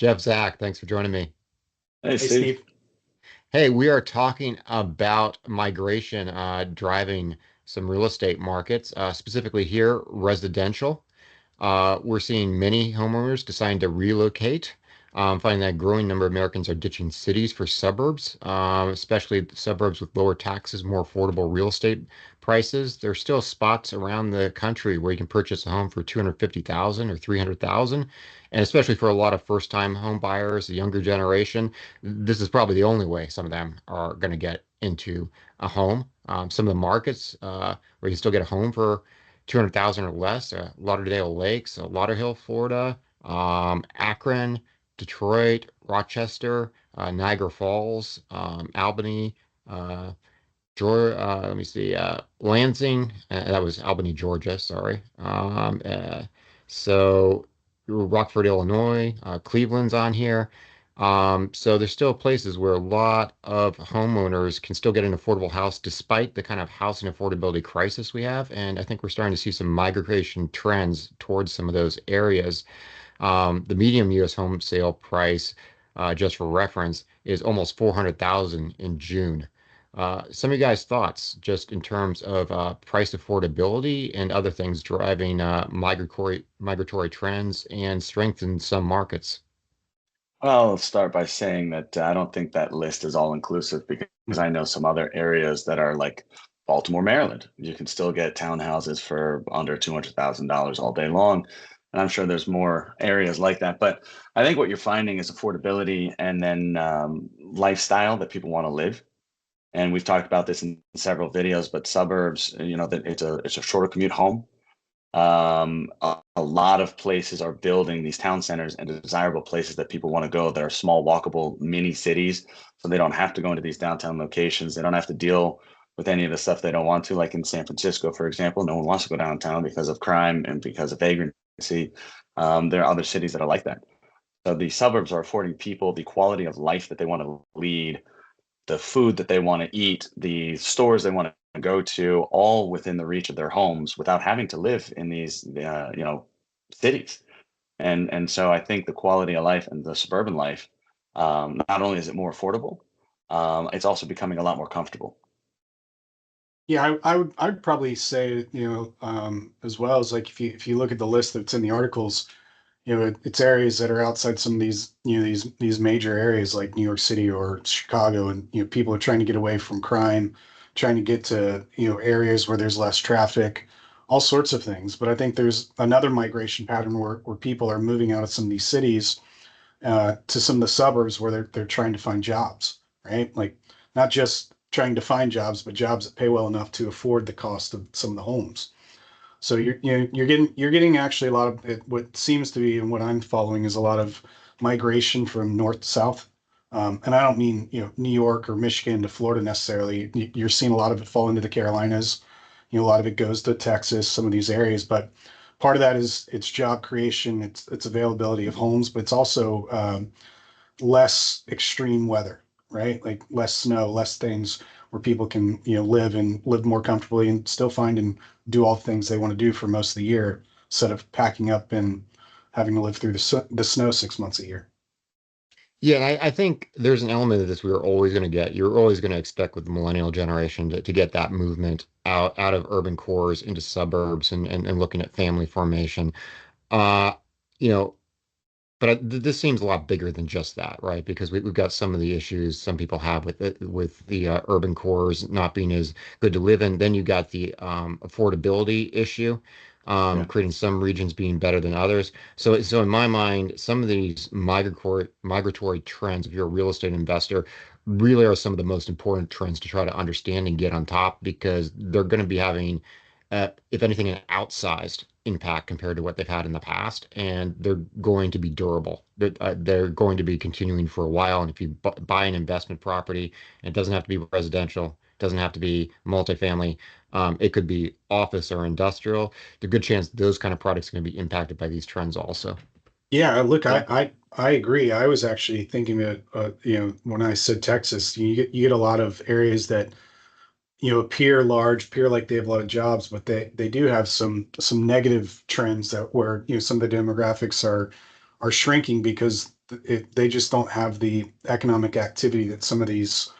Jeff, Zach, thanks for joining me. Hey, Hey, Steve. Steve. Hey, we are talking about migration driving some real estate markets, specifically here, residential. We're seeing many homeowners deciding to relocate, finding that a growing number of Americans are ditching cities for suburbs, especially suburbs with lower taxes, more affordable real estate prices. There's still spots around the country where you can purchase a home for 250,000 or 300,000, and especially for a lot of first-time home buyers, the younger generation, this is probably the only way some of them are going to get into a home. Some of the markets where you can still get a home for 200,000 or less. Lauderdale Lakes, Lauderhill, Florida, Akron, Detroit, Rochester, Niagara Falls, Albany, uh, Georgia, let me see, Lansing, that was Albany, Georgia, sorry. So Rockford, Illinois, Cleveland's on here. So there's still places where a lot of homeowners can still get an affordable house despite the kind of housing affordability crisis we have. And I think we're starting to see some migration trends towards some of those areas. The median U.S. home sale price, just for reference, is almost 400,000 in June. Some of you guys' thoughts, just in terms of price affordability and other things driving migratory trends and strength in some markets. Well, I'll start by saying that I don't think that list is all inclusive because I know some other areas that are like Baltimore, Maryland. You can still get townhouses for under $200,000 all day long. And I'm sure there's more areas like that. But I think what you're finding is affordability and then lifestyle that people want to live. And we've talked about this in several videos, but suburbs, that it's a shorter commute home. A lot of places are building these town centers and desirable places that people want to go. They're small, walkable mini cities, so they don't have to go into these downtown locations. They don't have to deal with any of the stuff they don't want to, like in San Francisco, for example. No one wants to go downtown because of crime and because of vagrancy. There are other cities that are like that. So the suburbs are affording people the quality of life that they want to lead, the food that they want to eat, the stores they want to go to, all within the reach of their homes without having to live in these, cities. And so I think the quality of life and the suburban life, not only is it more affordable, it's also becoming a lot more comfortable. Yeah, I'd probably say, as well as like if you look at the list that's in the articles, it's areas that are outside some of these, these major areas like New York City or Chicago, and people are trying to get away from crime, trying to get to, areas where there's less traffic, all sorts of things. But I think there's another migration pattern where people are moving out of some of these cities to some of the suburbs where they're trying to find jobs, right? Like not just trying to find jobs, but jobs that pay well enough to afford the cost of some of the homes. So you're getting actually a lot of what seems to be, and what I'm following is a lot of migration from north to south. And I don't mean, New York or Michigan to Florida necessarily. You're seeing a lot of it fall into the Carolinas. A lot of it goes to Texas, some of these areas. But part of that is it's job creation, it's availability of homes, but it's also less extreme weather, right? Like less snow, less things where people can, live and live more comfortably and still find and do all the things they want to do for most of the year instead of packing up and having to live through the snow 6 months a year. Yeah, and I think there's an element of this we are always going to get. You're always going to expect with the millennial generation to get that movement out of urban cores into suburbs and looking at family formation. Uh, you know, but this seems a lot bigger than just that, right? Because we've got some of the issues some people have with it, with the urban cores not being as good to live in. Then you got the affordability issue, Yeah. creating some regions being better than others. So in my mind, some of these migratory trends, if you're a real estate investor, really are some of the most important trends to try to understand and get on top because they're going to be having if anything, an outsized impact compared to what they've had in the past, and they're going to be durable. They're going to be continuing for a while. And if you buy an investment property, it doesn't have to be residential, it doesn't have to be multifamily. It could be office or industrial. There's a good chance those kind of products are going to be impacted by these trends also. Yeah, look, Yeah. I agree. I was actually thinking that, when I said Texas, you get a lot of areas that appear large, appear like they have a lot of jobs, but they do have some negative trends that where some of the demographics are shrinking because they just don't have the economic activity that some of these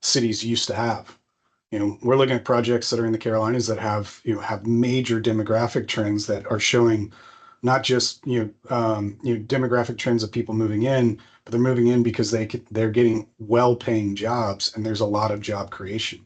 cities used to have. We're looking at projects that are in the Carolinas that have major demographic trends that are showing not just demographic trends of people moving in, but they're moving in because they're getting well-paying jobs, and there's a lot of job creation.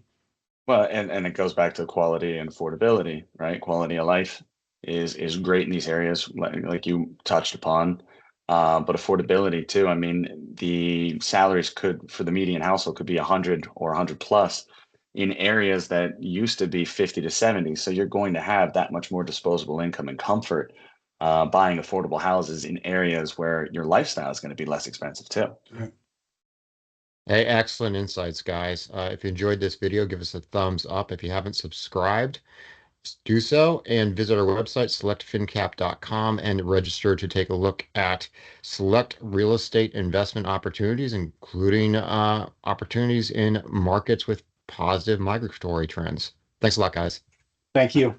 Well, and it goes back to quality and affordability, right? Quality of life is great in these areas, like you touched upon, but affordability too. I mean, the salaries could for the median household could be 100 or 100 plus in areas that used to be 50 to 70. So you're going to have that much more disposable income and comfort buying affordable houses in areas where your lifestyle is going to be less expensive too. Right. Hey, excellent insights, guys. If you enjoyed this video, give us a thumbs up. If you haven't subscribed, do so and visit our website, selectfincap.com, and register to take a look at select real estate investment opportunities, including opportunities in markets with positive migratory trends. Thanks a lot, guys. Thank you.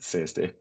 See you, Steve.